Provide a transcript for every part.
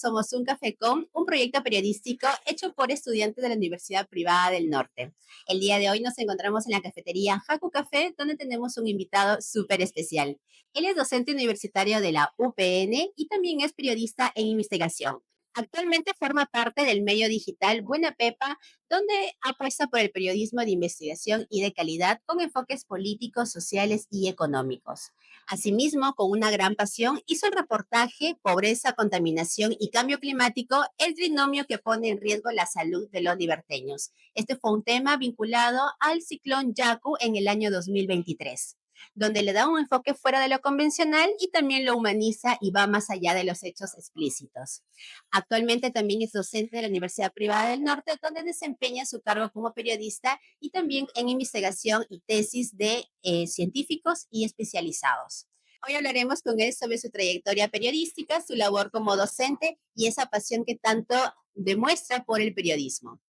somos Un Café con, un proyecto periodístico hecho por estudiantes de la Universidad Privada del Norte. El día de hoy nos encontramos en la cafetería Jacu Café, donde tenemos un invitado súper especial. Él es docente universitario de la UPN y también es periodista en investigación. Actualmente forma parte del medio digital Buena Pepa, donde apuesta por el periodismo de investigación y de calidad con enfoques políticos, sociales y económicos. Asimismo, con una gran pasión, hizo el reportaje Pobreza, Contaminación y Cambio Climático, el trinomio que pone en riesgo la salud de los liberteños. Este fue un tema vinculado al ciclón Yaku en el año 2023, donde le da un enfoque fuera de lo convencional y también lo humaniza y va más allá de los hechos explícitos. Actualmente también es docente de la Universidad Privada del Norte, donde desempeña su cargo como periodista y también en investigación y tesis de científicos y especializados. Hoy hablaremos con él sobre su trayectoria periodística, su labor como docente y esa pasión que tanto demuestra por el periodismo.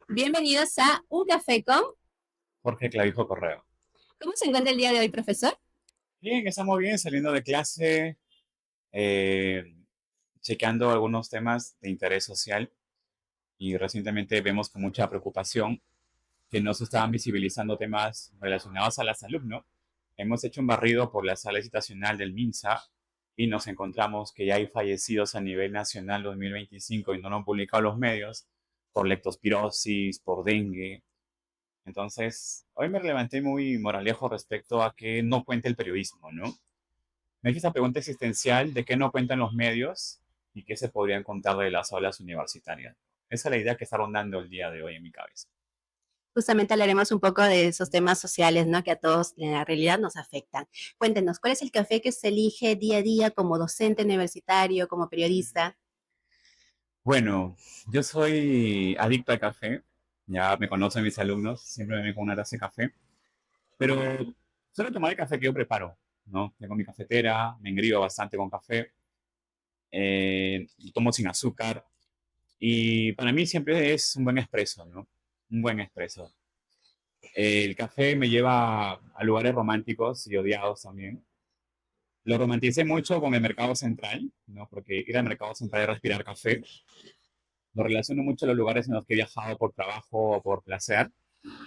Bienvenidos a Un Café con. Jorge Clavijo Correo. ¿Cómo se encuentra el día de hoy, profesor? Bien, estamos bien, saliendo de clase, eh, chequeando algunos temas de interés social y recientemente vemos con mucha preocupación que no se estaban visibilizando temas relacionados a la salud, ¿no? Hemos hecho un barrido por la sala citacional del MINSA y nos encontramos que ya hay fallecidos a nivel nacional 2025 y no lo han publicado los medios por leptospirosis, por dengue. Entonces, hoy me levanté muy moralejo respecto a que no cuenta el periodismo, ¿no? Me hice esa pregunta existencial de qué no cuentan los medios y qué se podrían contar de las aulas universitarias. Esa es la idea que está rondando el día de hoy en mi cabeza. Justamente hablaremos un poco de esos temas sociales, ¿no? Que a todos en la realidad nos afectan. Cuéntenos, ¿cuál es el café que se elige día a día como docente universitario, como periodista? Bueno, yo soy adicto al café, ya me conocen mis alumnos, siempre me ven con una taza de café, pero suelo tomar el café que yo preparo, ¿no? Tengo mi cafetera, me engrío bastante con café, tomo sin azúcar y para mí siempre es un buen expreso, ¿no? Un buen expreso. El café me lleva a lugares románticos y odiados también. Lo romanticé mucho con el mercado central, ¿no? Porque ir al mercado central y respirar café. Lo relaciono mucho a los lugares en los que he viajado por trabajo o por placer,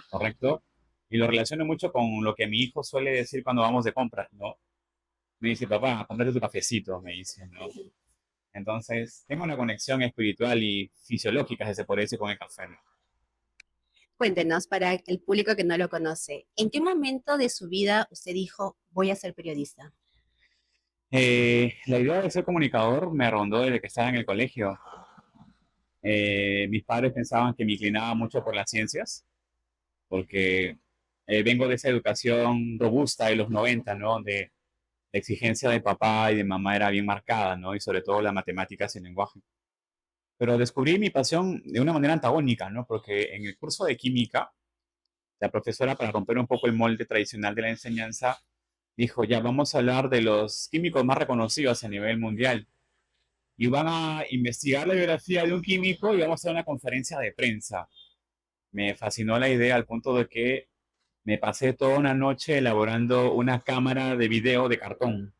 ¿correcto? Y lo relaciono mucho con lo que mi hijo suele decir cuando vamos de compras, ¿no? Me dice, papá, cómprate tu cafecito, me dice, ¿no? Entonces, tengo una conexión espiritual y fisiológica, si se puede decir, con el café, ¿no? Cuéntenos, para el público que no lo conoce, ¿en qué momento de su vida usted dijo, voy a ser periodista? La idea de ser comunicador me rondó desde que estaba en el colegio. Mis padres pensaban que me inclinaba mucho por las ciencias, porque vengo de esa educación robusta de los 90, ¿no? Donde la exigencia de papá y de mamá era bien marcada, ¿no? Y sobre todo las matemáticas y el lenguaje. Pero descubrí mi pasión de una manera antagónica, ¿no? Porque en el curso de química, la profesora, para romper un poco el molde tradicional de la enseñanza, dijo, ya vamos a hablar de los químicos más reconocidos a nivel mundial. Y van a investigar la biografía de un químico y vamos a hacer una conferencia de prensa. Me fascinó la idea al punto de que me pasé toda una noche elaborando una cámara de video de cartón.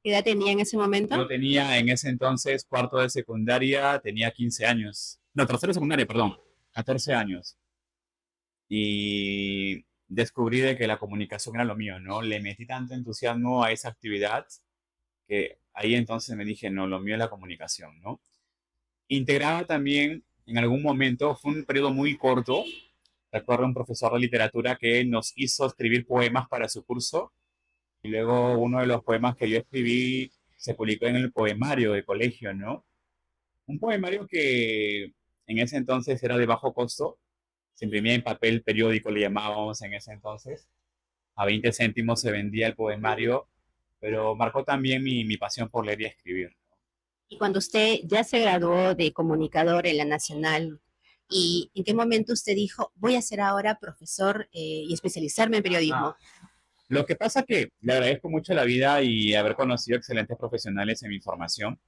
¿Qué edad tenía en ese Yo momento? tenía en ese entonces cuarto de secundaria, tenía 15 años. No, tercero de secundaria, perdón, 14 años. Y descubrí de que la comunicación era lo mío, ¿no? Le metí tanto entusiasmo a esa actividad que ahí entonces me dije, no, lo mío es la comunicación, ¿no? Integraba también, en algún momento, fue un periodo muy corto, recuerdo un profesor de literatura que nos hizo escribir poemas para su curso y luego uno de los poemas que yo escribí se publicó en el poemario de colegio, ¿no? Un poemario que en ese entonces era de bajo costo, se imprimía en papel periódico, le llamábamos en ese entonces, a 20 céntimos se vendía el poemario, pero marcó también mi pasión por leer y escribir. Y cuando usted ya se graduó de comunicador en la Nacional, ¿y en qué momento usted dijo, voy a ser ahora profesor y especializarme en periodismo? Lo que pasa que le agradezco mucho la vida y haber conocido excelentes profesionales en mi formación.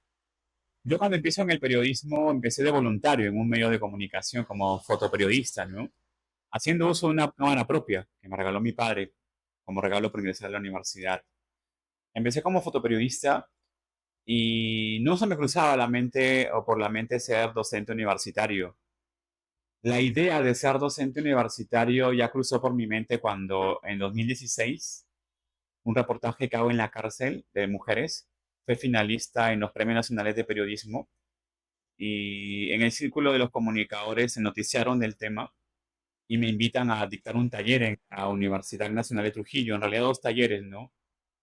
Yo cuando empiezo en el periodismo empecé de voluntario en un medio de comunicación como fotoperiodista, ¿no? Haciendo uso de una cámara propia que me regaló mi padre como regalo por ingresar a la universidad. Empecé como fotoperiodista y no se me cruzaba la mente o por la mente ser docente universitario. La idea de ser docente universitario ya cruzó por mi mente cuando en 2016 un reportaje que hago en la cárcel de mujeres fue finalista en los Premios Nacionales de Periodismo y en el círculo de los comunicadores se noticiaron del tema y me invitan a dictar un taller en la Universidad Nacional de Trujillo, en realidad dos talleres, ¿no?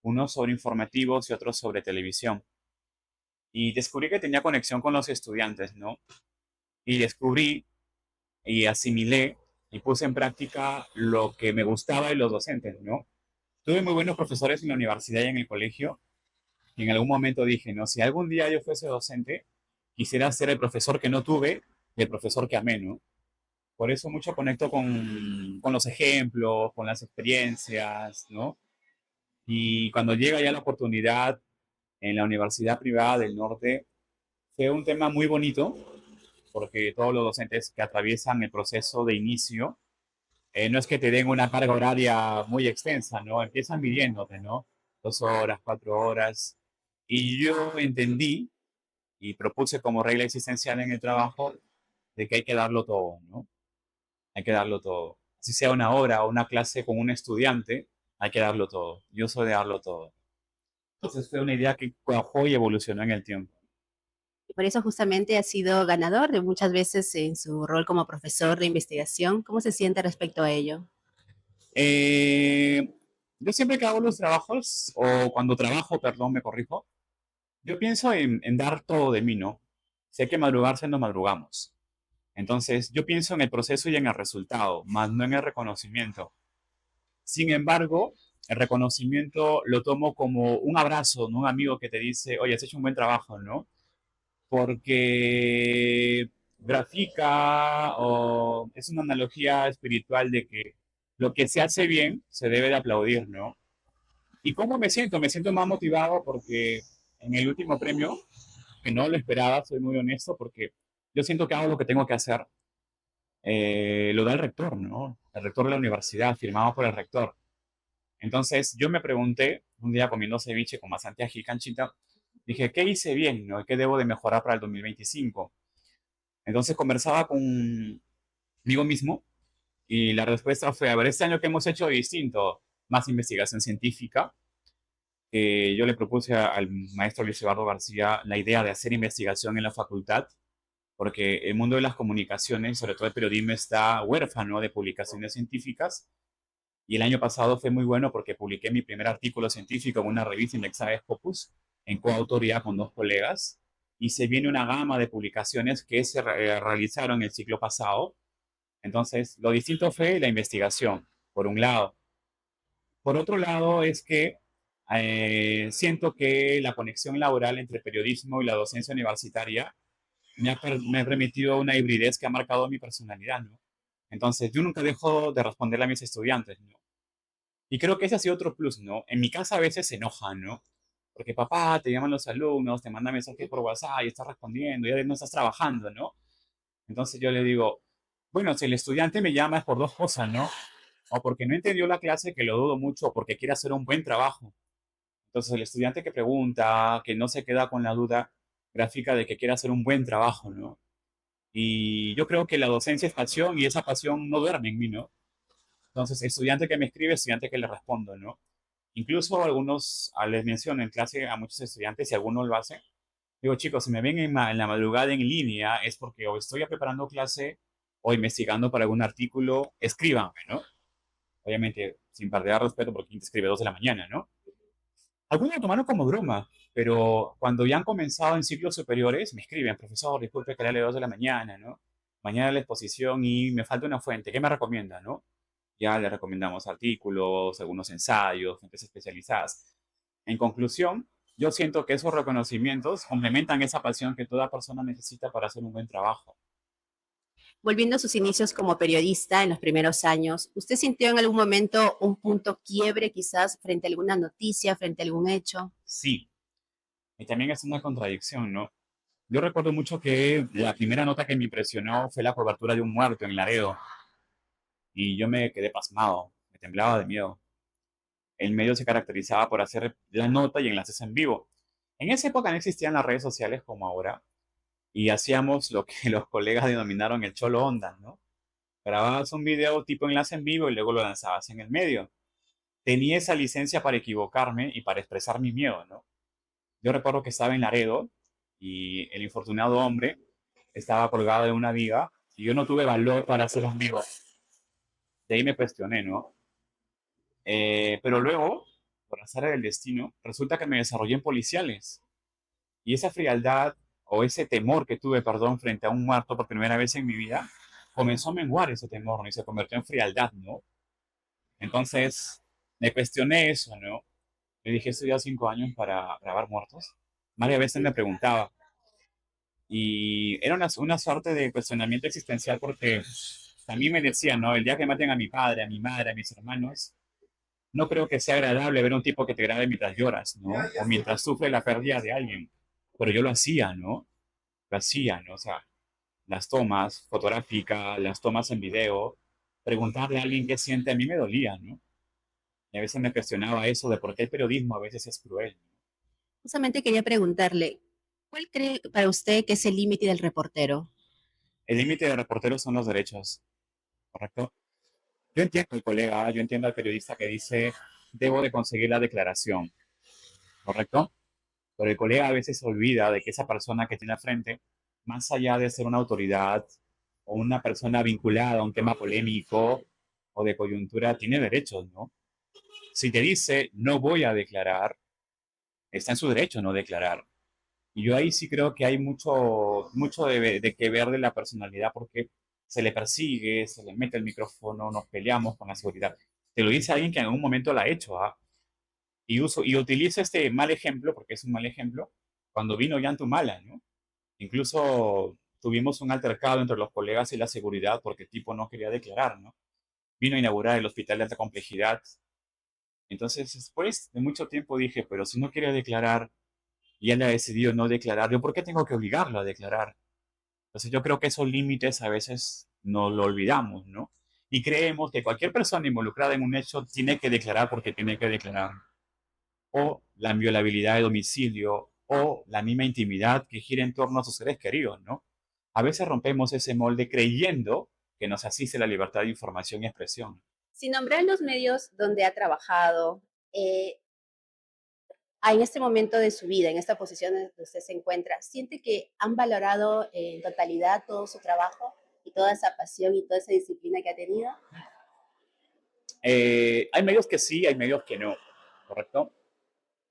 Uno sobre informativos y otro sobre televisión. Y descubrí que tenía conexión con los estudiantes, ¿no? Y descubrí y asimilé y puse en práctica lo que me gustaba de los docentes, ¿no? Tuve muy buenos profesores en la universidad y en el colegio, y en algún momento dije, no, si algún día yo fuese docente, quisiera ser el profesor que no tuve y el profesor que amé, ¿no? Por eso mucho conecto con los ejemplos, con las experiencias, ¿no? Y cuando llega ya la oportunidad en la Universidad Privada del Norte, fue un tema muy bonito, porque todos los docentes que atraviesan el proceso de inicio, no es que te den una carga horaria muy extensa, ¿no? Empiezan midiéndote, ¿no? 2 horas, 4 horas. Y yo entendí y propuse como regla existencial en el trabajo de que hay que darlo todo, ¿no? Hay que darlo todo. Si sea una hora o una clase con un estudiante, hay que darlo todo. Yo soy de darlo todo. Entonces fue una idea que cuajó y evolucionó en el tiempo. Y por eso justamente ha sido ganador de muchas veces en su rol como profesor de investigación. ¿Cómo se siente respecto a ello? Eh, yo siempre que hago los trabajos, o cuando trabajo, perdón, me corrijo, yo pienso en dar todo de mí, ¿no? Si hay que madrugarse, nos madrugamos. Entonces, yo pienso en el proceso y en el resultado, más no en el reconocimiento. Sin embargo, el reconocimiento lo tomo como un abrazo, ¿no? Un amigo que te dice, oye, has hecho un buen trabajo, ¿no? Porque grafica o es una analogía espiritual de que lo que se hace bien se debe de aplaudir, ¿no? ¿Y cómo me siento? Me siento más motivado porque en el último premio, que no lo esperaba, soy muy honesto, porque yo siento que hago lo que tengo que hacer, lo da el rector, ¿no? El rector de la universidad, firmado por el rector. Entonces yo me pregunté, un día comiendo ceviche con bastante ají canchita, dije, ¿qué hice bien, no? ¿Qué debo de mejorar para el 2025? Entonces conversaba conmigo mismo y la respuesta fue, a ver, este año que hemos hecho distinto, más investigación científica. Yo le propuse al maestro Luis Eduardo García la idea de hacer investigación en la facultad, porque el mundo de las comunicaciones, sobre todo el periodismo, está huérfano de publicaciones científicas. Y el año pasado fue muy bueno porque publiqué mi primer artículo científico en una revista indexada Scopus, en coautoría con dos colegas. Y se viene una gama de publicaciones que se realizaron el ciclo pasado. Entonces, lo distinto fue la investigación, por un lado. Por otro lado, es que siento que la conexión laboral entre periodismo y la docencia universitaria me ha permitido una hibridez que ha marcado mi personalidad, ¿no? Entonces, yo nunca dejo de responderle a mis estudiantes, ¿no? Y creo que ese ha sido otro plus, ¿no? En mi casa a veces se enojan, ¿no? Porque papá, te llaman los alumnos, te mandan mensajes por WhatsApp y estás respondiendo, ya no estás trabajando, ¿no? Entonces yo le digo, bueno, si el estudiante me llama es por dos cosas, ¿no? O porque no entendió la clase, que lo dudo mucho, o porque quiere hacer un buen trabajo. Entonces el estudiante que pregunta, que no se queda con la duda gráfica de que quiere hacer un buen trabajo, ¿no? Y yo creo que la docencia es pasión y esa pasión no duerme en mí, ¿no? Entonces, estudiante que me escribe, estudiante que le respondo, ¿no? Incluso algunos, les menciono en clase a muchos estudiantes, si alguno lo hace, digo, chicos, si me ven en la madrugada en línea, es porque o estoy preparando clase o investigando para algún artículo, escríbanme, ¿no? Obviamente, sin perder respeto, porque quien te escribe 2 de la mañana, ¿no? Algunos lo tomaron como broma, pero cuando ya han comenzado en ciclos superiores, me escriben, profesor, disculpe que le hable 2 de la mañana, ¿no? Mañana la exposición y me falta una fuente, ¿qué me recomienda, no? Ya le recomendamos artículos, algunos ensayos, fuentes especializadas. En conclusión, yo siento que esos reconocimientos complementan esa pasión que toda persona necesita para hacer un buen trabajo. Volviendo a sus inicios como periodista en los primeros años, ¿usted sintió en algún momento un punto quiebre quizás frente a alguna noticia, frente a algún hecho? Sí, y también es una contradicción, ¿no? Yo recuerdo mucho que la primera nota que me impresionó fue la cobertura de un muerto en Laredo y yo me quedé pasmado, me temblaba de miedo. El medio se caracterizaba por hacer la nota y enlaces en vivo. En esa época no existían las redes sociales como ahora y hacíamos lo que los colegas denominaron el cholo onda, ¿no? Grababas un video tipo enlace en vivo y luego lo lanzabas en el medio. Tenía esa licencia para equivocarme y para expresar mi miedo, ¿no? Yo recuerdo que estaba en Laredo y el infortunado hombre estaba colgado de una viga y yo no tuve valor para hacer un vivo. De ahí me cuestioné, ¿no? Pero luego, por azar del destino, resulta que me desarrollé en policiales. Y esa frialdad o ese temor que tuve, perdón, frente a un muerto por primera vez en mi vida, comenzó a menguar ese temor, ¿no? Y se convirtió en frialdad, ¿no? Entonces, me cuestioné eso, ¿no? Le dije, he estudiado 5 años para grabar muertos. Varias veces me preguntaba. Y era una suerte de cuestionamiento existencial porque también me decía, ¿no? El día que maten a mi padre, a mi madre, a mis hermanos, no creo que sea agradable ver a un tipo que te grabe mientras lloras, ¿no? O mientras sufre la pérdida de alguien. Pero yo lo hacía, ¿no? Lo hacía, ¿no? O sea, las tomas fotográficas, las tomas en video, preguntarle a alguien qué siente, a mí me dolía, ¿no? Y a veces me cuestionaba eso de por qué el periodismo a veces es cruel, ¿no? Justamente quería preguntarle, ¿cuál cree para usted que es el límite del reportero? El límite de reporteros son los derechos, ¿correcto? Yo entiendo al colega, yo entiendo al periodista que dice, debo de conseguir la declaración, ¿correcto? Pero el colega a veces se olvida de que esa persona que tiene al frente, más allá de ser una autoridad o una persona vinculada a un tema polémico o de coyuntura, tiene derechos, ¿no? Si te dice, no voy a declarar, está en su derecho no declarar. Y yo ahí sí creo que hay mucho de que ver de la personalidad porque se le persigue, se le mete el micrófono, nos peleamos con la seguridad. Te lo dice alguien que en algún momento la ha hecho, ¿ah? Y utilizo este mal ejemplo, porque es un mal ejemplo, cuando vino Yantumala, ¿no? Incluso tuvimos un altercado entre los colegas y la seguridad porque el tipo no quería declarar, ¿no? Vino a inaugurar el hospital de alta complejidad. Entonces, después de mucho tiempo dije, pero si no quiere declarar y él ha decidido no declarar, ¿yo por qué tengo que obligarlo a declarar? Entonces, yo creo que esos límites a veces no lo olvidamos, ¿no? Y creemos que cualquier persona involucrada en un hecho tiene que declarar porque tiene que declarar. O la inviolabilidad de domicilio, o la misma intimidad que gira en torno a sus seres queridos, ¿no? A veces rompemos ese molde creyendo que nos asiste la libertad de información y expresión. Sin nombrar los medios donde ha trabajado, eh, en este momento de su vida, en esta posición en que usted se encuentra, ¿siente que han valorado en totalidad todo su trabajo y toda esa pasión y toda esa disciplina que ha tenido? Hay medios que sí, hay medios que no, ¿correcto?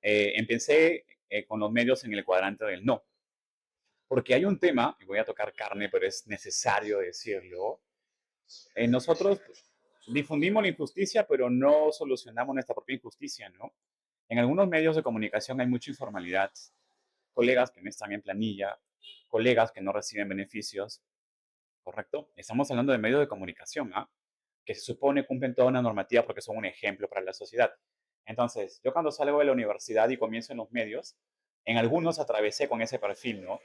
Empecé con los medios en el cuadrante del no, porque hay un tema, y voy a tocar carne, pero es necesario decirlo, nosotros difundimos la injusticia, pero no solucionamos nuestra propia injusticia, ¿no? En algunos medios de comunicación hay mucha informalidad, colegas que no están en planilla, colegas que no reciben beneficios, ¿correcto? Estamos hablando de medios de comunicación, ¿ah? Que se supone cumplen toda una normativa porque son un ejemplo para la sociedad. Entonces, yo cuando salgo de la universidad y comienzo en los medios, en algunos atravesé con ese perfil, ¿no?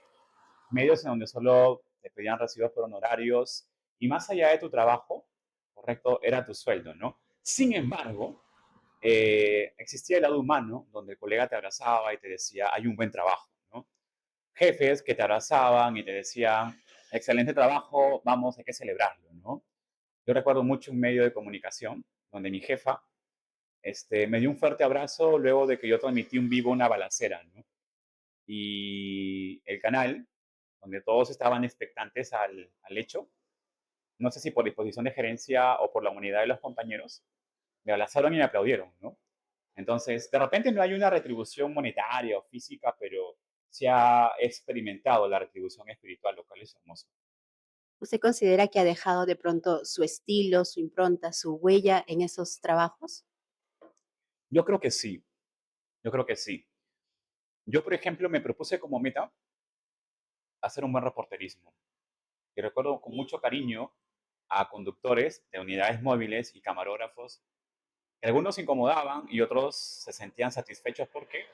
Medios en donde solo te pedían recibos por honorarios y más allá de tu trabajo, correcto, era tu sueldo, ¿no? Sin embargo, existía el lado humano, donde el colega te abrazaba y te decía, hay un buen trabajo, ¿no? Jefes que te abrazaban y te decían, excelente trabajo, vamos, hay que celebrarlo, ¿no? Yo recuerdo mucho un medio de comunicación donde mi jefa me dio un fuerte abrazo luego de que yo transmití un vivo una balacera, ¿no? Y el canal, donde todos estaban expectantes al hecho, no sé si por disposición de gerencia o por la humanidad de los compañeros, me abrazaron y me aplaudieron, ¿no? Entonces, de repente no hay una retribución monetaria o física, pero se ha experimentado la retribución espiritual, lo cual es hermoso. ¿Usted considera que ha dejado de pronto su estilo, su impronta, su huella en esos trabajos? Yo creo que sí, yo creo que sí. Yo, por ejemplo, me propuse como meta hacer un buen reporterismo. Y recuerdo con mucho cariño a conductores de unidades móviles y camarógrafos, que algunos se incomodaban y otros se sentían satisfechos porque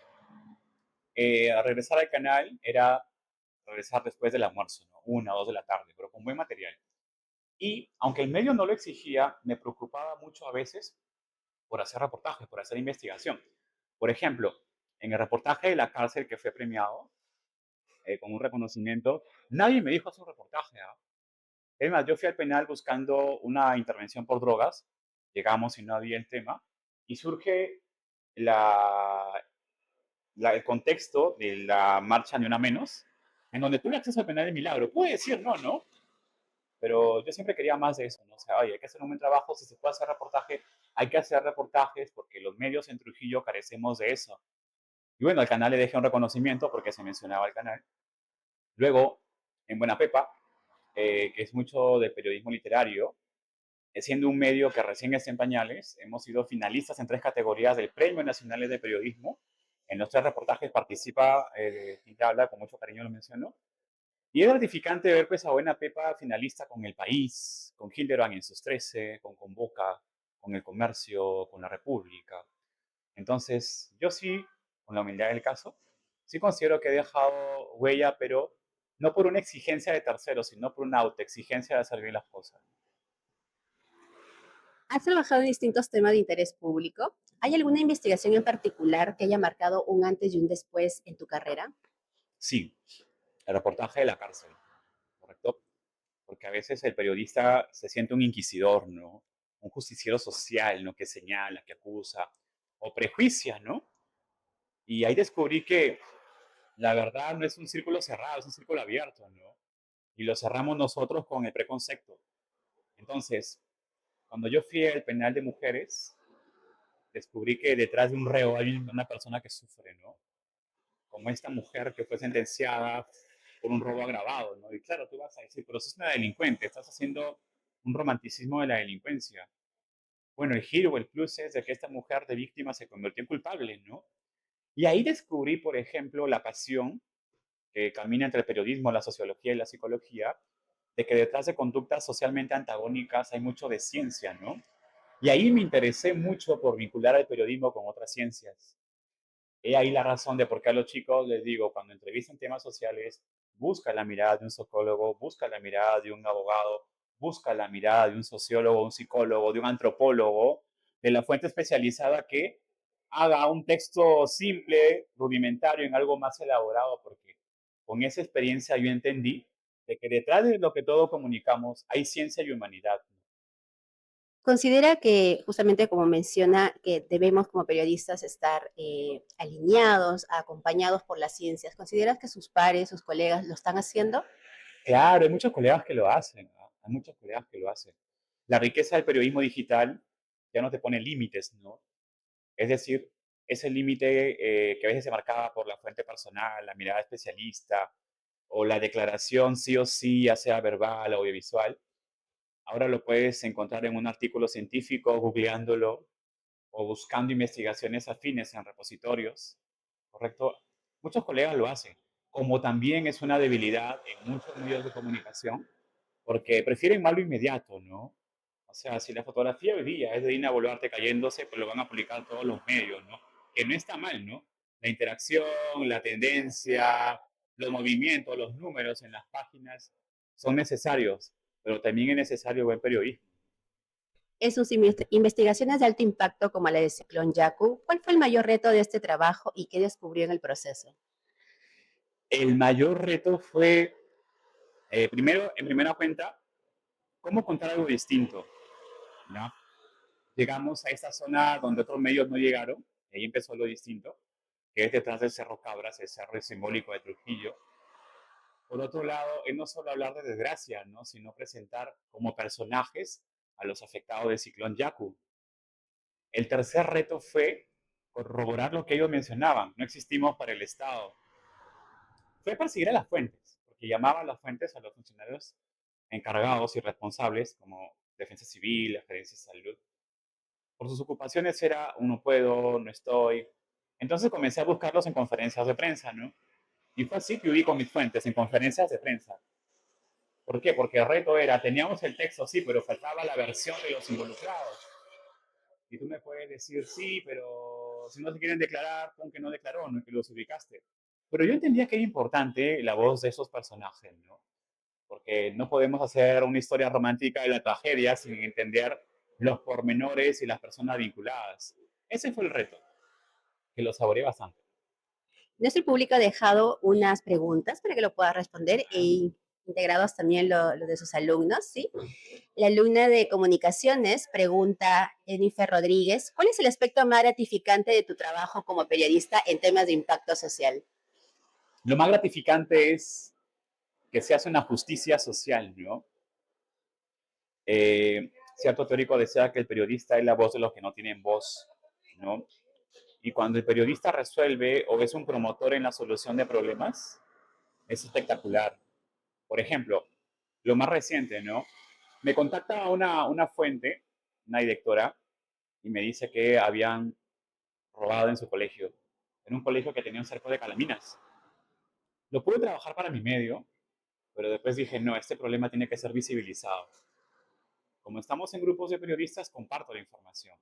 al regresar al canal era regresar después del almuerzo, ¿no? 1 o 2 de la tarde, pero con buen material. Y aunque el medio no lo exigía, me preocupaba mucho a veces por hacer reportajes, por hacer investigación. Por ejemplo, En el reportaje de la cárcel que fue premiado con un reconocimiento, nadie me dijo hacer un reportaje. ¿Ah? Es más, yo fui al penal buscando una intervención por drogas, llegamos y no había el tema, y surge la, el contexto de la marcha Ni Una Menos, en donde tuve acceso al penal de milagro. Puede decir no, ¿no? Pero yo siempre quería más de eso, ¿no? O sea, oye, hay que hacer un buen trabajo, si se puede hacer reportaje, hay que hacer reportajes porque los medios en Trujillo carecemos de eso. Y bueno, al canal le dejé un reconocimiento porque se mencionaba el canal. Luego, en Buena Pepa, que es mucho de periodismo literario, siendo un medio que recién está en pañales, hemos sido finalistas en 3 categorías del Premio Nacional de Periodismo. En los 3 reportajes participa quien te habla, con mucho cariño lo menciono. Y es gratificante ver pues, a Buena Pepa finalista con El País, con Hildebrand en sus 13, con Convoca, con El Comercio, con La República. Entonces, yo sí, con la humildad del caso, sí considero que he dejado huella, pero no por una exigencia de terceros, sino por una autoexigencia de hacer bien las cosas. ¿Has trabajado en distintos temas de interés público? ¿Hay alguna investigación en particular que haya marcado un antes y un después en tu carrera? Sí, el reportaje de la cárcel, ¿correcto? Porque a veces el periodista se siente un inquisidor, ¿no? Un justiciero social, ¿no? Que señala, que acusa, o prejuicia, ¿no? Y ahí descubrí que la verdad no es un círculo cerrado, es un círculo abierto, ¿no? Y lo cerramos nosotros con el preconcepto. Entonces, cuando yo fui al penal de mujeres, descubrí que detrás de un reo hay una persona que sufre, ¿no? Como esta mujer que fue sentenciada por un robo agravado, ¿no? Y claro, tú vas a decir, pero sos una delincuente, estás haciendo un romanticismo de la delincuencia. Bueno, el giro, el plus es de que esta mujer de víctima se convirtió en culpable, ¿no? Y ahí descubrí, por ejemplo, la pasión que camina entre el periodismo, la sociología y la psicología, de que detrás de conductas socialmente antagónicas hay mucho de ciencia, ¿no? Y ahí me interesé mucho por vincular al periodismo con otras ciencias. He ahí la razón de por qué a los chicos les digo, cuando entrevistan temas sociales, busca la mirada de un psicólogo, busca la mirada de un abogado, busca la mirada de un sociólogo, un psicólogo, de un antropólogo, de la fuente especializada que haga un texto simple, rudimentario, en algo más elaborado, porque con esa experiencia yo entendí de que detrás de lo que todos comunicamos hay ciencia y humanidad. Considera que, justamente como menciona, que debemos como periodistas estar alineados, acompañados por las ciencias. ¿Consideras que sus pares, sus colegas lo están haciendo? Claro, hay muchos colegas que lo hacen, ¿no? Hay muchos colegas que lo hacen. La riqueza del periodismo digital ya no te pone límites, ¿no? Es decir, ese límite que a veces se marcaba por la fuente personal, la mirada especialista o la declaración sí o sí, ya sea verbal o audiovisual, ahora lo puedes encontrar en un artículo científico, googleándolo o buscando investigaciones afines en repositorios, ¿correcto? Muchos colegas lo hacen, como también es una debilidad en muchos medios de comunicación, porque prefieren más lo inmediato, ¿no? O sea, si la fotografía hoy día es de Dina Boluarte cayéndose, pues lo van a publicar todos los medios, ¿no? Que no está mal, ¿no? La interacción, la tendencia, los movimientos, los números en las páginas son necesarios, pero también es necesario buen periodismo. En sus investigaciones de alto impacto como la de Ciclón Yaku, ¿cuál fue el mayor reto de este trabajo y qué descubrió en el proceso? El mayor reto fue, primero, en primera cuenta, cómo contar algo distinto, ¿no? Llegamos a esta zona donde otros medios no llegaron, y ahí empezó lo distinto, que es detrás del Cerro Cabras, el cerro simbólico de Trujillo. Por otro lado, es no solo hablar de desgracia, ¿no? Sino presentar como personajes a los afectados del ciclón Yaku. El tercer reto fue corroborar lo que ellos mencionaban, no existimos para el Estado. Fue perseguir a las fuentes, porque llamaban a las fuentes a los funcionarios encargados y responsables, como Defensa Civil, la Gerencia de Salud. Por sus ocupaciones era un no puedo, no estoy. Entonces comencé a buscarlos en conferencias de prensa, ¿no? Y fue así que huí con mis fuentes, en conferencias de prensa. ¿Por qué? Porque el reto era, teníamos el texto, sí, pero faltaba la versión de los involucrados. Y tú me puedes decir, sí, pero si no se quieren declarar, pon que no declaró, no que los ubicaste. Pero yo entendía que era importante la voz de esos personajes, ¿no? Porque no podemos hacer una historia romántica de la tragedia sin entender los pormenores y las personas vinculadas. Ese fue el reto, que lo saboreé bastante. Nuestro público ha dejado unas preguntas para que lo pueda responder e integrados también lo de sus alumnos, ¿sí? La alumna de comunicaciones pregunta, Jennifer Rodríguez, ¿cuál es el aspecto más gratificante de tu trabajo como periodista en temas de impacto social? Lo más gratificante es que se hace una justicia social, ¿no? Cierto teórico decía que el periodista es la voz de los que no tienen voz, ¿no? Y cuando el periodista resuelve o es un promotor en la solución de problemas, es espectacular. Por ejemplo, lo más reciente, ¿no? Me contacta una fuente, una directora, y me dice que habían robado en su colegio, en un colegio que tenía un cerco de calaminas. Lo pude trabajar para mi medio, pero después dije, no, este problema tiene que ser visibilizado. Como estamos en grupos de periodistas, comparto la información.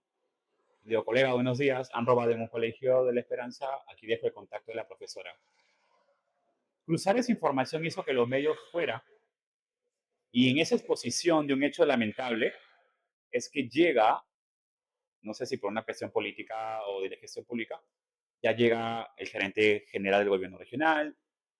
Le digo, colega, buenos días, han robado en un colegio de La Esperanza, aquí dejo el contacto de la profesora. Cruzar esa información hizo que los medios fuera, y en esa exposición de un hecho lamentable es que llega, no sé si por una cuestión política o de gestión pública, ya llega el gerente general del gobierno regional,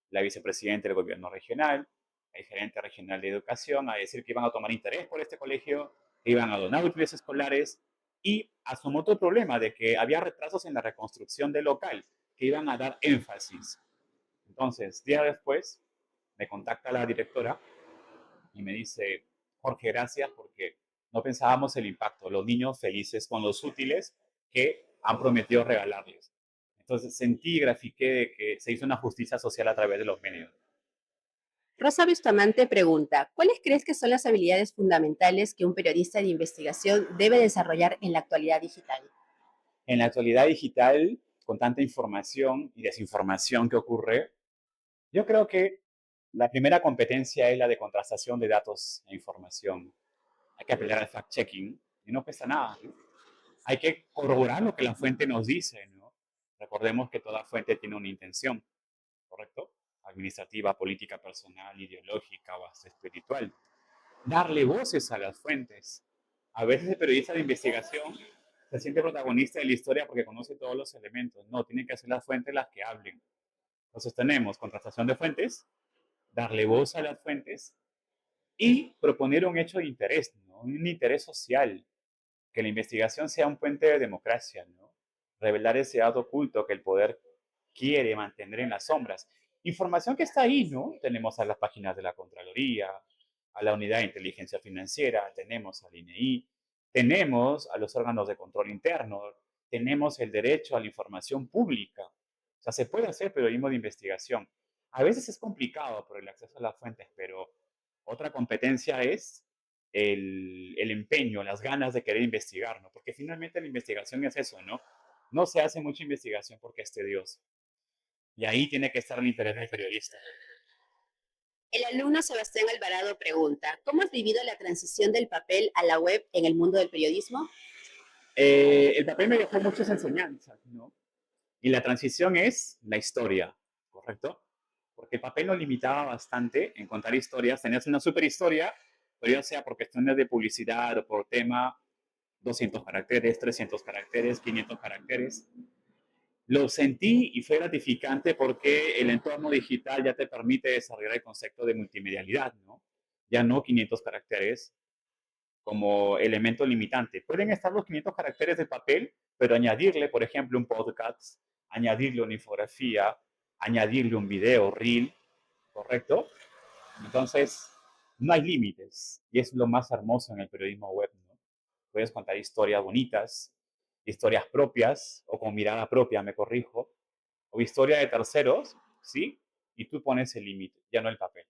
la vicepresidenta del gobierno regional, el gerente regional de educación, a decir que iban a tomar interés por este colegio, que iban a donar útiles escolares, y asomó otro problema de que había retrasos en la reconstrucción del local, que iban a dar énfasis. Entonces, día después, me contacta la directora y me dice, Jorge, gracias porque no pensábamos el impacto, los niños felices con los útiles que han prometido regalarles. Entonces sentí y grafiqué de que se hizo una justicia social a través de los medios. Rosa Bustamante pregunta, ¿cuáles crees que son las habilidades fundamentales que un periodista de investigación debe desarrollar en la actualidad digital? En la actualidad digital, con tanta información y desinformación que ocurre, yo creo que la primera competencia es la de contrastación de datos e información. Hay que apelar al fact-checking y no cuesta nada, ¿no? Hay que corroborar lo que la fuente nos dice, ¿no? Recordemos que toda fuente tiene una intención, ¿correcto? Administrativa, política, personal, ideológica o hasta espiritual. Darle voces a las fuentes. A veces el periodista de investigación se siente protagonista de la historia porque conoce todos los elementos. No, tienen que ser las fuentes las que hablen. Entonces tenemos contrastación de fuentes, darle voz a las fuentes y proponer un hecho de interés, ¿no? Un interés social, que la investigación sea un puente de democracia, ¿no? Revelar ese lado oculto que el poder quiere mantener en las sombras. Información que está ahí, ¿no? Tenemos a las páginas de la Contraloría, a la Unidad de Inteligencia Financiera, tenemos al INEI, tenemos a los órganos de control interno, tenemos el derecho a la información pública. O sea, se puede hacer periodismo de investigación. A veces es complicado por el acceso a las fuentes, pero otra competencia es el empeño, las ganas de querer investigar, ¿no? Porque finalmente la investigación es eso, ¿no? No se hace mucha investigación porque es tedioso. Y ahí tiene que estar el interés del periodista. El alumno Sebastián Alvarado pregunta, ¿cómo has vivido la transición del papel a la web en el mundo del periodismo? El papel me dejó muchas enseñanzas, ¿no? Y la transición es la historia, ¿correcto? Porque el papel nos limitaba bastante en contar historias. Tenías una super historia, pero ya sea por cuestiones de publicidad o por tema, 200 caracteres, 300 caracteres, 500 caracteres. Lo sentí y fue gratificante porque el entorno digital ya te permite desarrollar el concepto de multimedialidad, ¿no? Ya no 500 caracteres como elemento limitante. Pueden estar los 500 caracteres de papel, pero añadirle, por ejemplo, un podcast, añadirle una infografía, añadirle un video, reel, ¿correcto? Entonces, no hay límites y es lo más hermoso en el periodismo web, ¿no? Puedes contar historias bonitas, historias propias o con mirada propia, me corrijo, o historia de terceros, ¿sí? Y tú pones el límite, ya no el papel.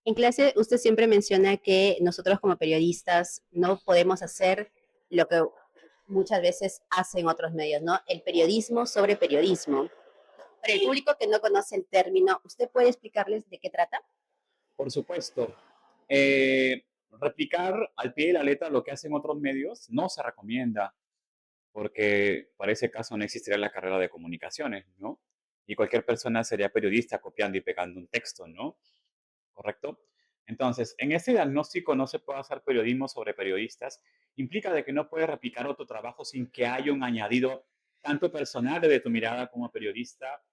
En clase usted siempre menciona que nosotros como periodistas no podemos hacer lo que muchas veces hacen otros medios, ¿no? El periodismo sobre periodismo. Para el público que no conoce el término, ¿usted puede explicarles de qué trata? Por supuesto, replicar al pie de la letra lo que hacen otros medios no se recomienda, porque para ese caso no existiría la carrera de comunicaciones, ¿no? Y cualquier persona sería periodista copiando y pegando un texto, ¿no? ¿Correcto? Entonces, en este diagnóstico no se puede hacer periodismo sobre periodistas, implica de que no puedes replicar otro trabajo sin que haya un añadido tanto personal desde tu mirada como periodista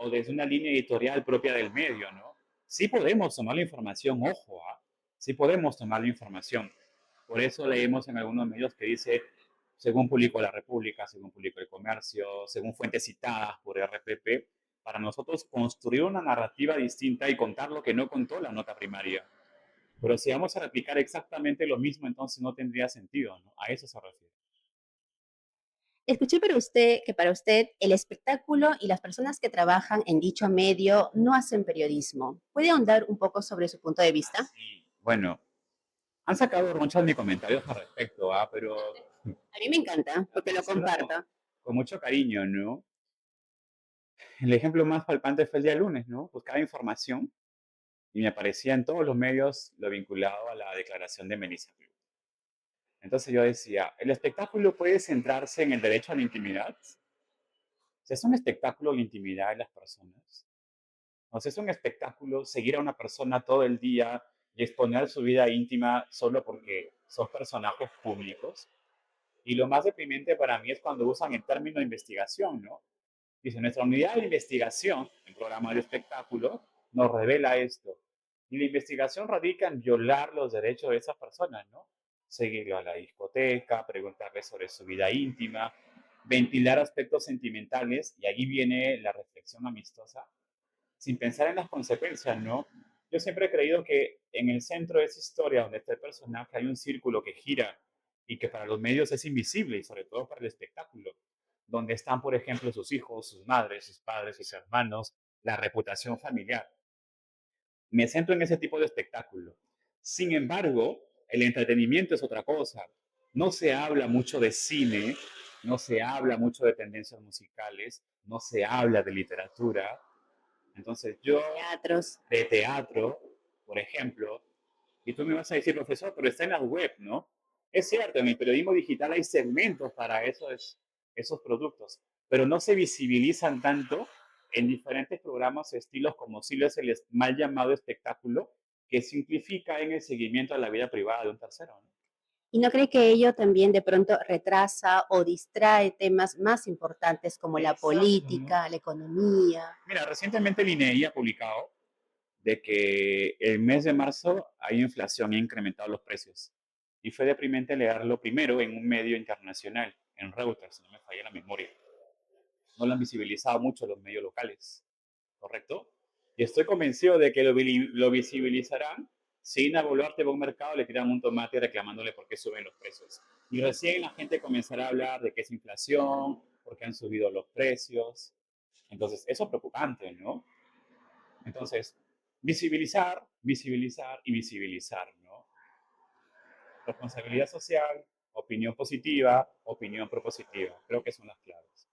o desde una línea editorial propia del medio, ¿no? Sí podemos tomar la información, ojo, ¿ah? Sí podemos tomar la información. Por eso leemos en algunos medios que dice, según publicó La República, según publicó El Comercio, según fuentes citadas por RPP, para nosotros construir una narrativa distinta y contar lo que no contó la nota primaria. Pero si vamos a replicar exactamente lo mismo, entonces no tendría sentido, ¿no? A eso se refiere. Escuché para usted el espectáculo y las personas que trabajan en dicho medio no hacen periodismo. ¿Puede ahondar un poco sobre su punto de vista? Así, bueno, han sacado ronchas mis comentarios al respecto, ¿ah? Pero A mí me encanta, lo porque lo menciono comparto. con mucho cariño, ¿no? El ejemplo más palpante fue el día lunes, ¿no? Buscaba información y me aparecía en todos los medios lo vinculado a la declaración de Melissa Cruz. Entonces yo decía, ¿el espectáculo puede centrarse en el derecho a la intimidad? O sea, ¿es un espectáculo de intimidad de las personas? O sea, ¿es un espectáculo seguir a una persona todo el día y exponer su vida íntima solo porque son personajes públicos? Y lo más deprimente para mí es cuando usan el término de investigación, ¿no? Dice, nuestra unidad de investigación, el programa de espectáculo, nos revela esto. Y la investigación radica en violar los derechos de esas personas, ¿no? Seguirlo a la discoteca, preguntarle sobre su vida íntima, ventilar aspectos sentimentales, y allí viene la reflexión amistosa, sin pensar en las consecuencias, ¿no? Yo siempre he creído que en el centro de esa historia, donde está el personaje, hay un círculo que gira y que para los medios es invisible y sobre todo para el espectáculo, donde están, por ejemplo, sus hijos, sus madres, sus padres, sus hermanos, la reputación familiar. Me centro en ese tipo de espectáculo. Sin embargo, el entretenimiento es otra cosa. No se habla mucho de cine, no se habla mucho de tendencias musicales, no se habla de literatura. Entonces yo, Teatros. de teatro, por ejemplo, y tú me vas a decir, profesor, pero está en la web, ¿no? Es cierto, en el periodismo digital hay segmentos para esos productos, pero no se visibilizan tanto en diferentes programas o estilos como si lo es el mal llamado espectáculo, que simplifica en el seguimiento a la vida privada de un tercero, ¿no? ¿Y no cree que ello también de pronto retrasa o distrae temas más importantes como la Exacto, ¿no? política, la economía? Mira, recientemente el INEI ha publicado de que el mes de marzo hay inflación y ha incrementado los precios. Y fue deprimente leerlo primero en un medio internacional, en Reuters, si no me falla la memoria. No lo han visibilizado mucho los medios locales, ¿correcto? Y estoy convencido de que lo visibilizarán si Ina Boluarte va a un mercado, le tiran un tomate reclamándole por qué suben los precios. Y recién la gente comenzará a hablar de que es inflación, porque han subido los precios. Entonces, eso es preocupante, ¿no? Entonces, visibilizar, visibilizar y visibilizar, ¿no? Responsabilidad social, opinión positiva, opinión propositiva. Creo que son las claves.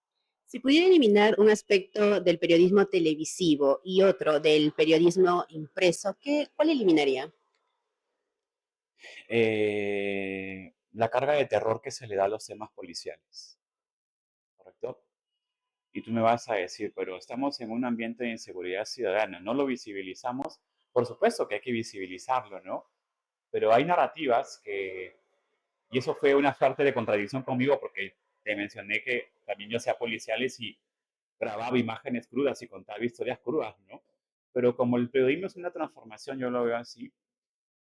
Si pudiera eliminar un aspecto del periodismo televisivo y otro del periodismo impreso, ¿cuál eliminaría? La carga de terror que se le da a los temas policiales, ¿correcto? Y tú me vas a decir, pero estamos en un ambiente de inseguridad ciudadana, no lo visibilizamos. Por supuesto que hay que visibilizarlo, ¿no? Pero hay narrativas que, y eso fue una suerte de contradicción conmigo porque te mencioné que también yo hacía policiales y grababa imágenes crudas y contaba historias crudas, ¿no? Pero como el periodismo es una transformación, yo lo veo así,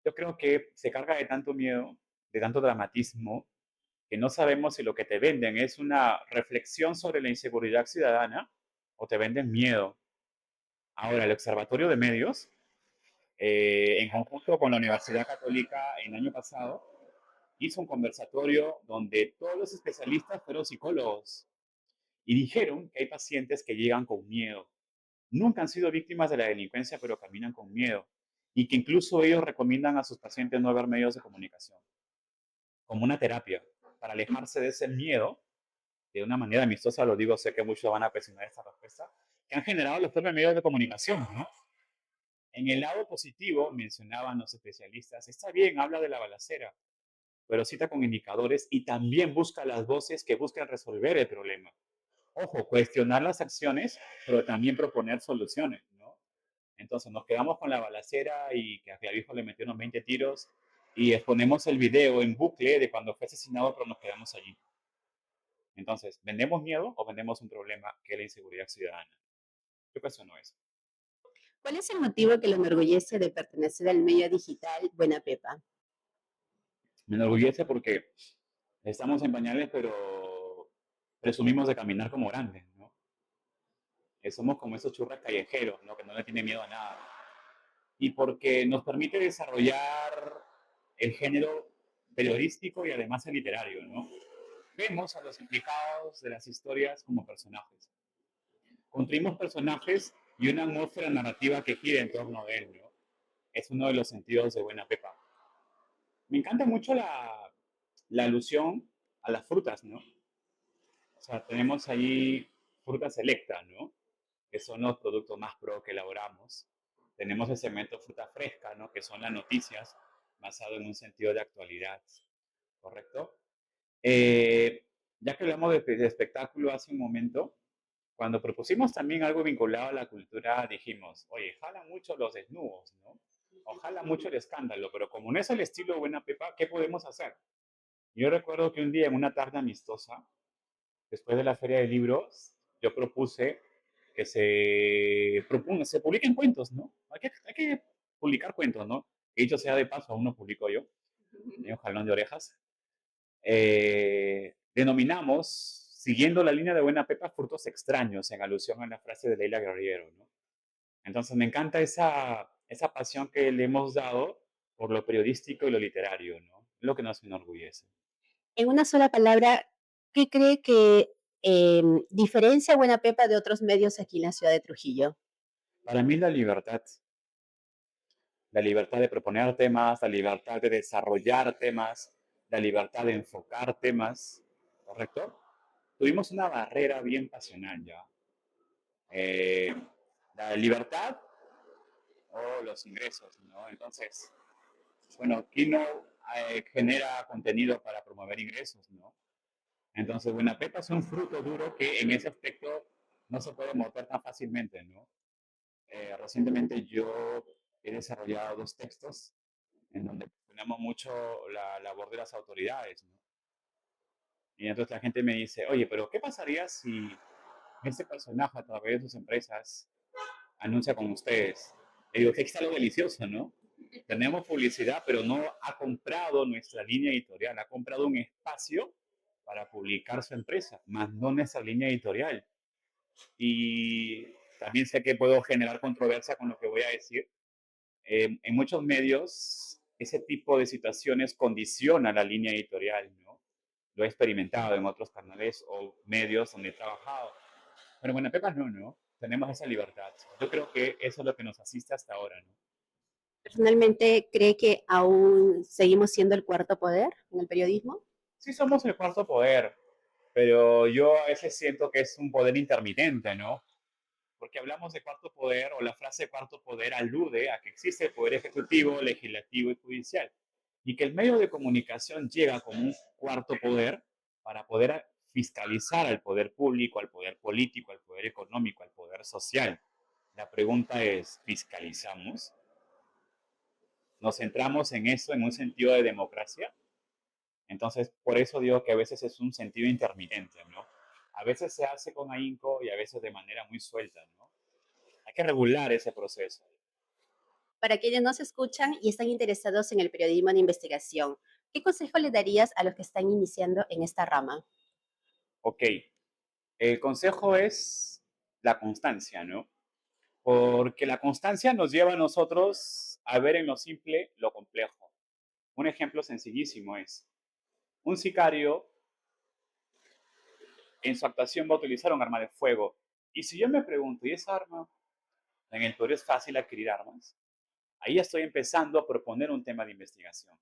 yo creo que se carga de tanto miedo, de tanto dramatismo, que no sabemos si lo que te venden es una reflexión sobre la inseguridad ciudadana o te venden miedo. Ahora, el Observatorio de Medios, en conjunto con la Universidad Católica el año pasado, hizo un conversatorio donde todos los especialistas fueron psicólogos y dijeron que hay pacientes que llegan con miedo. Nunca han sido víctimas de la delincuencia, pero caminan con miedo. Y que incluso ellos recomiendan a sus pacientes no ver medios de comunicación, como una terapia, para alejarse de ese miedo, de una manera amistosa, lo digo, sé que muchos van a presionar esta respuesta, que han generado los propios medios de comunicación, ¿no? En el lado positivo, mencionaban los especialistas, está bien, habla de la balacera, pero cita con indicadores y también busca las voces que buscan resolver el problema. Ojo, cuestionar las acciones, pero también proponer soluciones, ¿no? Entonces nos quedamos con la balacera y que a Clavijo le metieron 20 tiros y exponemos el video en bucle de cuando fue asesinado, pero nos quedamos allí. Entonces, ¿vendemos miedo o vendemos un problema que es la inseguridad ciudadana? Yo cuestiono eso. ¿Cuál es el motivo que lo enorgullece de pertenecer al medio digital Buena Pepa? Me enorgullece porque estamos en pañales, pero presumimos de caminar como grandes, ¿no? Somos como esos churras callejeros, ¿no? Que no le tienen miedo a nada. Y porque nos permite desarrollar el género periodístico y además el literario, ¿no? Vemos a los implicados de las historias como personajes. Construimos personajes y una atmósfera narrativa que gira en torno a él, ¿no? Es uno de los sentidos de Buena Pepa. Me encanta mucho la alusión a las frutas, ¿no? O sea, tenemos ahí fruta selecta, ¿no? Que son los productos más pro que elaboramos. Tenemos el segmento fruta fresca, ¿no? Que son las noticias basado en un sentido de actualidad, ¿correcto? Eh, ya que hablamos de espectáculo hace un momento, cuando propusimos también algo vinculado a la cultura, dijimos, oye, jala mucho los desnudos, ¿no? O jala mucho el escándalo, pero como no es el estilo Buena Pepa, ¿qué podemos hacer? Yo recuerdo que un día en una tarde amistosa, después de la feria de libros, yo propuse que se publiquen cuentos, ¿no? Hay que publicar cuentos, ¿no? Que dicho sea de paso, aún no publico yo, un jalón de orejas. Denominamos, siguiendo la línea de Buena Pepa, frutos extraños, en alusión a la frase de Leila Guerriero, ¿no? Entonces me encanta esa pasión que le hemos dado por lo periodístico y lo literario, ¿no? Lo que nos enorgullece. En una sola palabra, ¿qué cree que diferencia a Buena Pepa de otros medios aquí en la ciudad de Trujillo? Para mí la libertad de proponer temas, la libertad de desarrollar temas, la libertad de enfocar temas, ¿correcto? Tuvimos una barrera bien pasional ya. Eh, la libertad o los ingresos, ¿no? Entonces, bueno, Kino genera contenido para promover ingresos, ¿no? Entonces, Buena Pepa es un fruto duro que en ese aspecto no se puede mover tan fácilmente, ¿no? Recientemente yo he desarrollado dos textos en donde cuestionamos mucho la labor de las autoridades, ¿no? Y entonces la gente me dice, oye, pero ¿qué pasaría si este personaje a través de sus empresas anuncia con ustedes? Le digo, que aquí está lo delicioso, ¿no? Tenemos publicidad, pero no ha comprado nuestra línea editorial, ha comprado un espacio para publicar su empresa, más no nuestra línea editorial. Y también sé que puedo generar controversia con lo que voy a decir. En muchos medios, ese tipo de situaciones condiciona la línea editorial, ¿no? Lo he experimentado en otros canales o medios donde he trabajado. Pero bueno, Pepa no, ¿no? Tenemos esa libertad. Yo creo que eso es lo que nos asiste hasta ahora, ¿no? Personalmente, ¿cree que aún seguimos siendo el cuarto poder en el periodismo? Sí somos el cuarto poder, pero yo a veces siento que es un poder intermitente, ¿no? Porque hablamos de cuarto poder o la frase cuarto poder alude a que existe el poder ejecutivo, legislativo y judicial y que el medio de comunicación llega como un cuarto poder para poder fiscalizar al poder público, al poder político, al poder económico, al poder social. La pregunta es, ¿fiscalizamos? ¿Nos centramos en eso en un sentido de democracia? Entonces, por eso digo que a veces es un sentido intermitente, ¿no? A veces se hace con ahínco y a veces de manera muy suelta, ¿no? Hay que regular ese proceso. Para quienes nos escuchan y están interesados en el periodismo de investigación, ¿qué consejo le darías a los que están iniciando en esta rama? Ok, el consejo es la constancia, ¿no? Porque la constancia nos lleva a nosotros a ver en lo simple lo complejo. Un ejemplo sencillísimo es, un sicario en su actuación va a utilizar un arma de fuego. Y si yo me pregunto, ¿y esa arma? En el Perú es fácil adquirir armas. Ahí estoy empezando a proponer un tema de investigación.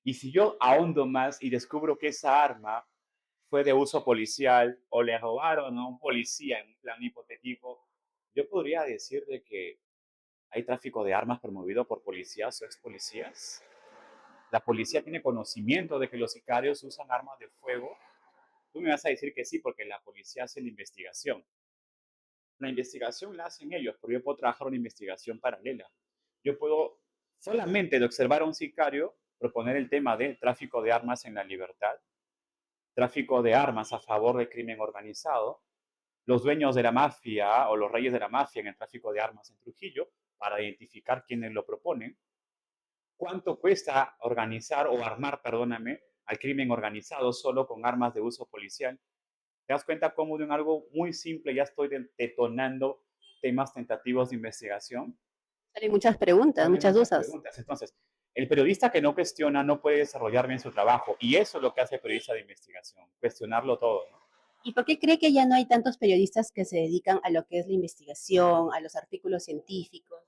Y si yo ahondo más y descubro que esa arma fue de uso policial o le robaron a un policía en un plan hipotético, yo podría decir de que hay tráfico de armas promovido por policías o ex policías. La policía tiene conocimiento de que los sicarios usan armas de fuego. Tú me vas a decir que sí, porque la policía hace la investigación. La investigación la hacen ellos, pero yo puedo trabajar una investigación paralela. Yo puedo solamente de observar a un sicario proponer el tema de tráfico de armas en la libertad, tráfico de armas a favor del crimen organizado, los dueños de la mafia o los reyes de la mafia en el tráfico de armas en Trujillo para identificar quiénes lo proponen, cuánto cuesta organizar o armar, perdóname, al crimen organizado solo con armas de uso policial. ¿Te das cuenta cómo de un algo muy simple ya estoy detonando temas tentativos de investigación? Salen muchas preguntas, Salen muchas muchas dudas. preguntas. Entonces, el periodista que no cuestiona no puede desarrollar bien su trabajo y eso es lo que hace el periodista de investigación, cuestionarlo todo, ¿no? ¿Y por qué cree que ya no hay tantos periodistas que se dedican a lo que es la investigación, a los artículos científicos?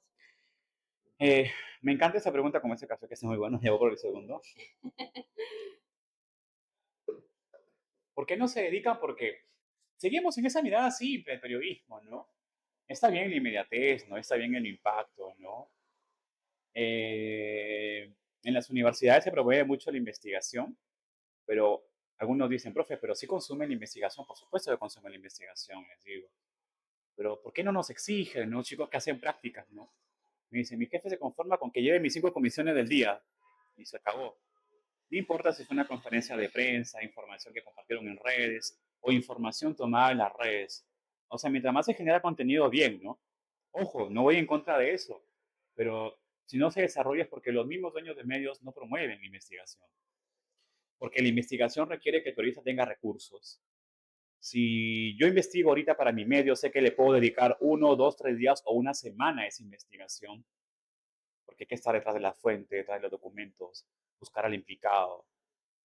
Eh, Me encanta esa pregunta como ese café que es muy bueno, llevo por el segundo. ¿Por qué no se dedican? Porque seguimos en esa mirada simple del periodismo, ¿no? Está bien la inmediatez, ¿no? Está bien el impacto, ¿no? En las universidades se promueve mucho la investigación, pero algunos dicen, profe, pero sí consumen la investigación, por supuesto que consumen la investigación, les digo. Pero ¿por qué no nos exigen, no, chicos que hacen prácticas, no? Me dicen, mi jefe se conforma con que lleve mis 5 comisiones del día y se acabó. No importa si fue una conferencia de prensa, información que compartieron en redes o información tomada en las redes. O sea, mientras más se genera contenido, bien, ¿no? Ojo, no voy en contra de eso, pero si no se desarrolla es porque los mismos dueños de medios no promueven la investigación. Porque la investigación requiere que el periodista tenga recursos. Si yo investigo ahorita para mi medio, sé que le puedo dedicar 1, 2, 3 días o una semana a esa investigación, porque hay que estar detrás de la fuente, detrás de los documentos, buscar al implicado.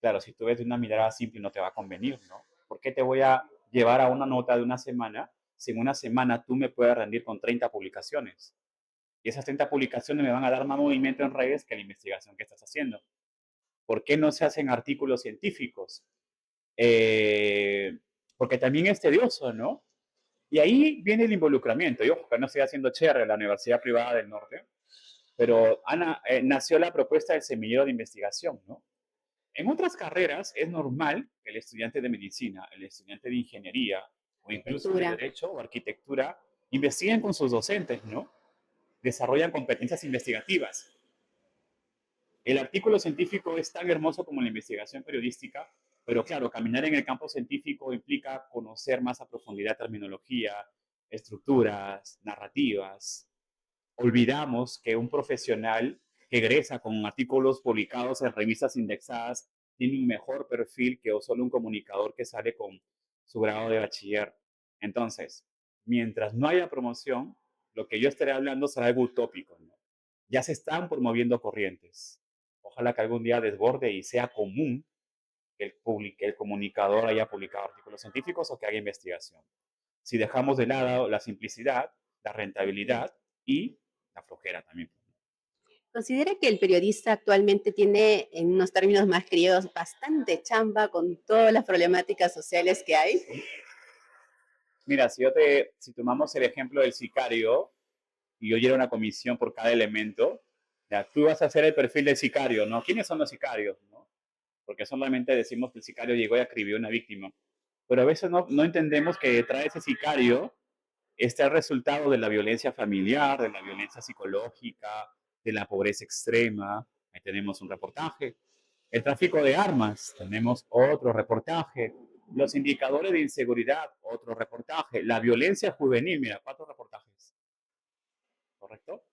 Claro, si tú ves de una mirada simple no te va a convenir, ¿no? ¿Por qué te voy a llevar a una nota de una semana si en una semana tú me puedes rendir con 30 publicaciones? Y esas 30 publicaciones me van a dar más movimiento en redes que la investigación que estás haciendo. ¿Por qué no se hacen artículos científicos? Eh, Porque también es tedioso, ¿no? Y ahí viene el involucramiento. Yo, que no estoy haciendo cherry en la Universidad Privada del Norte, pero nació la propuesta del semillero de investigación, ¿no? En otras carreras es normal que el estudiante de medicina, el estudiante de ingeniería o incluso de Arquitectura. derecho o arquitectura investiguen con sus docentes, ¿no? Desarrollan competencias investigativas. El artículo científico es tan hermoso como la investigación periodística, pero claro, caminar en el campo científico implica conocer más a profundidad terminología, estructuras, narrativas. Olvidamos que un profesional que egresa con artículos publicados en revistas indexadas tiene un mejor perfil que solo un comunicador que sale con su grado de bachiller. Entonces, mientras no haya promoción, lo que yo estaré hablando será algo utópico, ¿no? Ya se están promoviendo corrientes. Ojalá que algún día desborde y sea común que el comunicador haya publicado artículos científicos o que haga investigación. Si dejamos de lado la simplicidad, la rentabilidad y la flojera también. ¿Considera que el periodista actualmente tiene, en unos términos más criollos, bastante chamba con todas las problemáticas sociales que hay? Mira, si tomamos el ejemplo del sicario y yo diera una comisión por cada elemento, ya, tú vas a hacer el perfil del sicario, ¿no? ¿Quiénes son los sicarios? ¿No? Porque solamente decimos que el sicario llegó y acribió a una víctima. Pero a veces no entendemos que detrás de ese sicario está el resultado de la violencia familiar, de la violencia psicológica, de la pobreza extrema. Ahí tenemos un reportaje. El tráfico de armas, tenemos otro reportaje. Los indicadores de inseguridad, otro reportaje. La violencia juvenil, mira, 4 reportajes. ¿Correcto?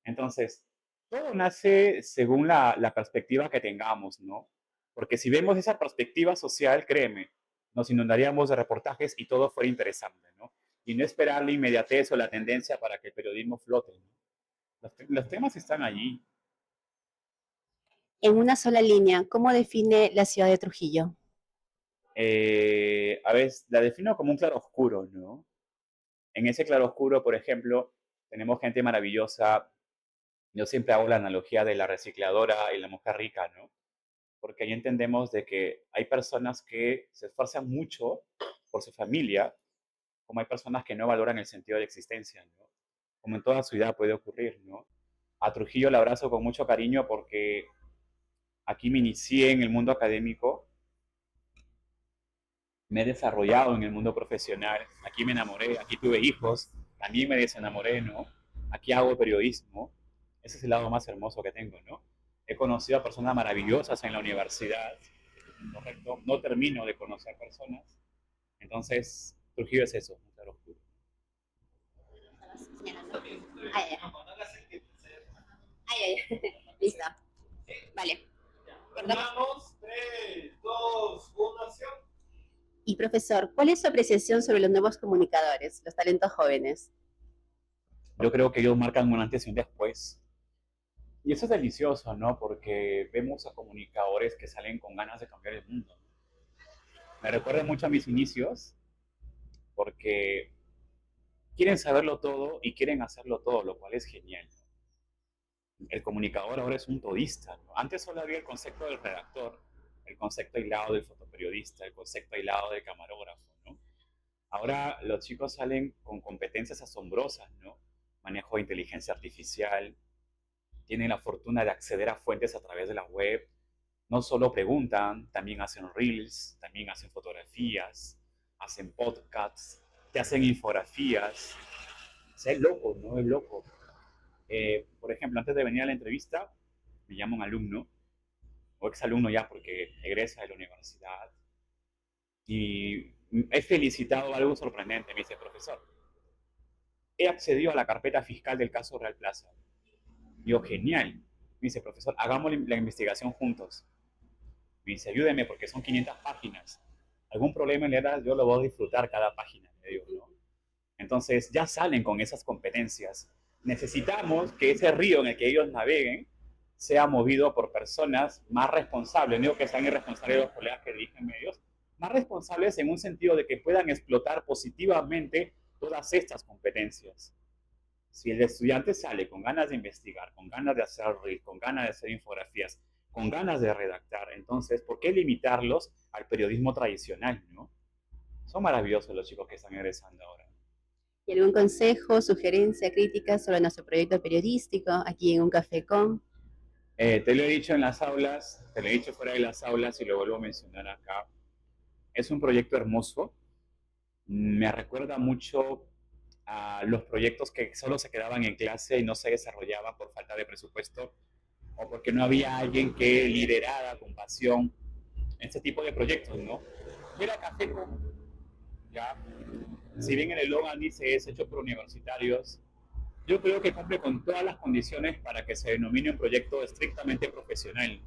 Entonces, todo nace según la perspectiva que tengamos, ¿no? Porque si vemos esa perspectiva social, créeme, nos inundaríamos de reportajes y todo fuera interesante, ¿no? Y no esperar la inmediatez o la tendencia para que el periodismo flote, ¿no? Los temas están allí. En una sola línea, ¿cómo define la ciudad de Trujillo? A veces la defino como un claroscuro, ¿no? En ese claroscuro, por ejemplo, tenemos gente maravillosa. Yo siempre hago la analogía de la recicladora y la mujer rica, ¿no? Porque ahí entendemos de que hay personas que se esfuerzan mucho por su familia, como hay personas que no valoran el sentido de existencia, ¿no? Como en toda ciudad puede ocurrir, ¿no? A Trujillo le abrazo con mucho cariño porque aquí me inicié en el mundo académico, me he desarrollado en el mundo profesional, aquí me enamoré, aquí tuve hijos, también me desenamoré, ¿no? Aquí hago periodismo, ese es el lado más hermoso que tengo, ¿no? He conocido a personas maravillosas en la universidad, ¿correcto? No termino de conocer personas, entonces Trujillo es eso, un claroscuro. Estabas señalando. Ay, ay, ay, ay. Listo. Vale. Cortamos. Vamos, 3, 2, 1, acción. Y profesor, ¿cuál es su apreciación sobre los nuevos comunicadores, los talentos jóvenes? Yo creo que ellos marcan un antes y un después. Y eso es delicioso, ¿no? Porque vemos a comunicadores que salen con ganas de cambiar el mundo. Me recuerda mucho a mis inicios, porque quieren saberlo todo y quieren hacerlo todo, lo cual es genial. El comunicador ahora es un todista, ¿no? Antes solo había el concepto del redactor, el concepto aislado del fotoperiodista, el concepto aislado del camarógrafo, ¿no? Ahora los chicos salen con competencias asombrosas, ¿no? Manejo de inteligencia artificial, tienen la fortuna de acceder a fuentes a través de la web. No solo preguntan, también hacen reels, también hacen fotografías, hacen podcasts, te hacen infografías. O sea, es loco, ¿no? Es loco. Por ejemplo, antes de venir a la entrevista, me llama un alumno, o exalumno ya porque egresa de la universidad, y he felicitado algo sorprendente. Me dice, profesor, he accedido a la carpeta fiscal del caso Real Plaza. Yo, genial. Me dice, profesor, hagamos la investigación juntos. Me dice, ayúdeme porque son 500 páginas. Algún problema en leerlas, yo lo voy a disfrutar cada página, me digo, ¿no? Entonces, ya salen con esas competencias. Necesitamos que ese río en el que ellos naveguen sea movido por personas más responsables. No digo que sean irresponsables los colegas que dirigen medios, más responsables en un sentido de que puedan explotar positivamente todas estas competencias. Si el estudiante sale con ganas de investigar, con ganas de hacer reels, con ganas de hacer infografías, con ganas de redactar, entonces, ¿por qué limitarlos al periodismo tradicional, no? Son maravillosos los chicos que están egresando ahora. ¿Y algún consejo, sugerencia, crítica sobre nuestro proyecto periodístico aquí en Un Café con? Te lo he dicho en las aulas, te lo he dicho fuera de las aulas y lo vuelvo a mencionar acá. Es un proyecto hermoso. Me recuerda mucho a los proyectos que solo se quedaban en clase y no se desarrollaban por falta de presupuesto o porque no había alguien que liderara con pasión este tipo de proyectos, ¿no? Mira Café con, ya, si bien el eslogan dice es hecho por universitarios, yo creo que cumple con todas las condiciones para que se denomine un proyecto estrictamente profesional.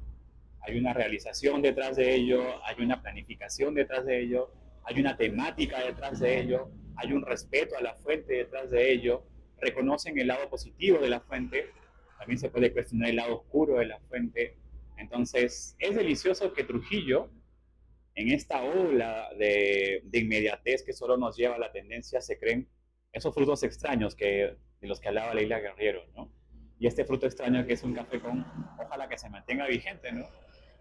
Hay una realización detrás de ello, hay una planificación detrás de ello, hay una temática detrás de ello, hay un respeto a la fuente detrás de ello, reconocen el lado positivo de la fuente, también se puede cuestionar el lado oscuro de la fuente. Entonces, es delicioso que Trujillo, en esta ola de inmediatez que solo nos lleva a la tendencia, se creen esos frutos extraños de los que hablaba Leila Guerriero, ¿no? Y este fruto extraño que es un café con, ojalá que se mantenga vigente, ¿no?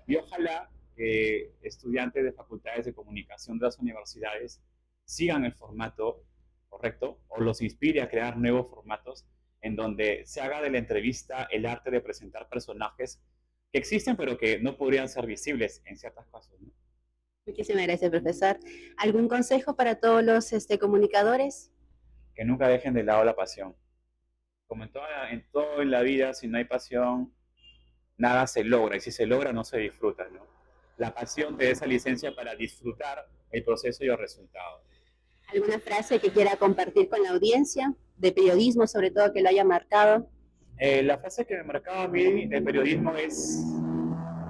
Y ojalá que estudiantes de facultades de comunicación de las universidades sigan el formato correcto o los inspire a crear nuevos formatos en donde se haga de la entrevista el arte de presentar personajes que existen pero que no podrían ser visibles en ciertos casos, ¿no? Muchísimas gracias, profesor. ¿Algún consejo para todos los comunicadores? Que nunca dejen de lado la pasión. Como en todo en la vida, si no hay pasión, nada se logra. Y si se logra, no se disfruta, ¿no? La pasión te da esa licencia para disfrutar el proceso y el resultado. ¿Alguna frase que quiera compartir con la audiencia, de periodismo sobre todo, que lo haya marcado? La frase que me marcaba a mí del periodismo es: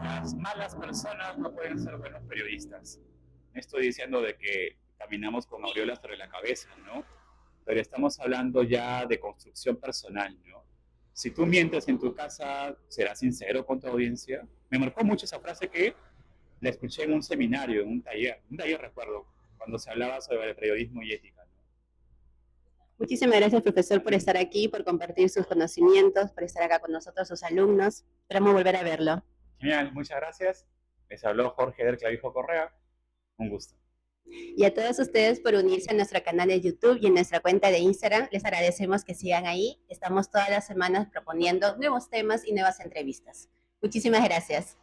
las malas personas no pueden ser buenos periodistas. No estoy diciendo de que caminamos con aureolas sobre la cabeza, ¿no? Pero estamos hablando ya de construcción personal, ¿no? Si tú mientes en tu casa, serás sincero con tu audiencia. Me marcó mucho esa frase que la escuché en un seminario, en un taller recuerdo, cuando se hablaba sobre el periodismo y ética, ¿no? Muchísimas gracias, profesor, por estar aquí, por compartir sus conocimientos, por estar acá con nosotros, sus alumnos. Esperamos volver a verlo. Genial, muchas gracias. Les habló Jorge del Clavijo Correa. Un gusto. Y a todos ustedes por unirse a nuestro canal de YouTube y en nuestra cuenta de Instagram. Les agradecemos que sigan ahí. Estamos todas las semanas proponiendo nuevos temas y nuevas entrevistas. Muchísimas gracias.